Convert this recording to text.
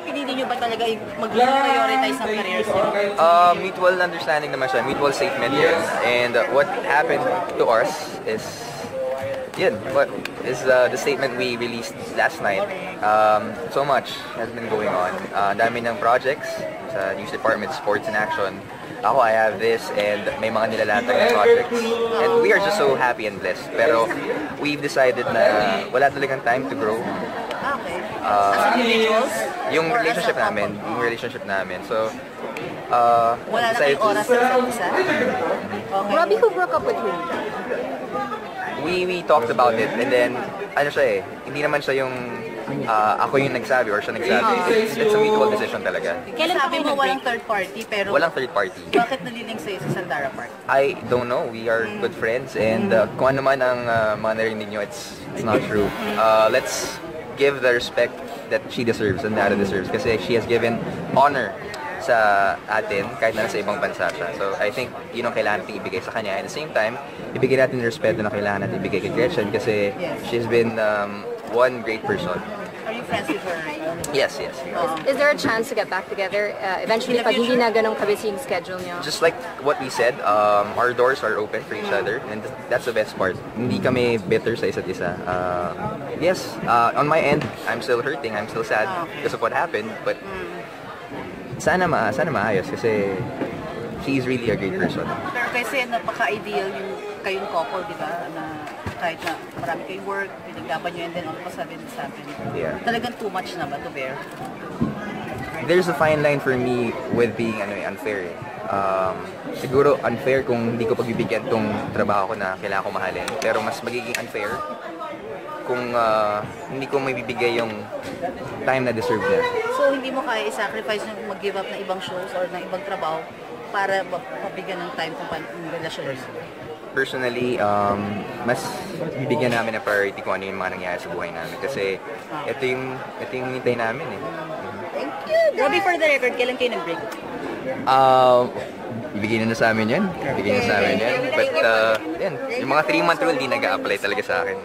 pinili nyo ba talaga mag-prioritize ng careers nyo? Mutual understanding naman siya, mutual statement yun. And what happened to us is, the statement we released last night. So much has been going on. Dami ng projects sa News Department, Sports and Action. Ako, I have this, and may mga nilalatag na projects. And we are just so happy and blessed. Pero we've decided na wala talagang time to grow. Okay. As individuals? Yung relationship namin. So, wala na kayong oras sa isa't isa? Okay. Robbie, who broke up with whom? We talked about it, and then, ano siya hindi naman siya yung ako yung nagsabi or siya nagsabi. It's a mutual decision talaga. Kailan sabi mo walang third party, pero... Walang third party. Bakit naliling sa'yo sa Sandara Park? I don't know. We are good friends, and kung ano man ang mga narinig nyo, it's not true. Let's give the respect that she deserves and Nara deserves, kasi she has given honor sa atin kahit na nasa ibang bansa siya. So I think yun ang kailangan natin ibigay sa kanya. At the same time, ibigay natin yung respeto na kailangan natin ibigay kay Gretchen kasi she's been one great person. Are you friends with her? Yes. Is there a chance to get back together eventually pag hindi na ganong kabisi yung schedule niyo? Just like what we said, our doors are open for each other, and that's the best part. Hindi kami bitter sa isa't isa. Yes, on my end, I'm still hurting, I'm still sad because of what happened, but sana maayos kasi she's really a great person. Pero kasi napaka-ideal yung kayong couple, di ba? Na kahit na marami kayong work, pinaglaban nyo, and then all of a sudden this happened. Yeah. Talagang too much na ba to bear? There's a fine line for me with being unfair. Siguro unfair kung hindi ko pagbibigyan tong trabaho ko na kailangan ko mahalin. Pero mas magiging unfair kung hindi ko maibibigay yung time na deserve niya. So hindi mo kaya i-sacrifice yung mag-give up na ibang shows or ng ibang trabaho para mabigyan ng time kung yung relasyon? Personally, mas bibigyan namin ng priority kung ano yung mga nangyayari sa buhay namin. Kasi ito yung hintay namin eh. Thank you! Robbie, for the record, kailan kayo nag-break? Ibigay na sa amin yan. But, yung mga 3-month rule, di nag-a-apply talaga sa akin.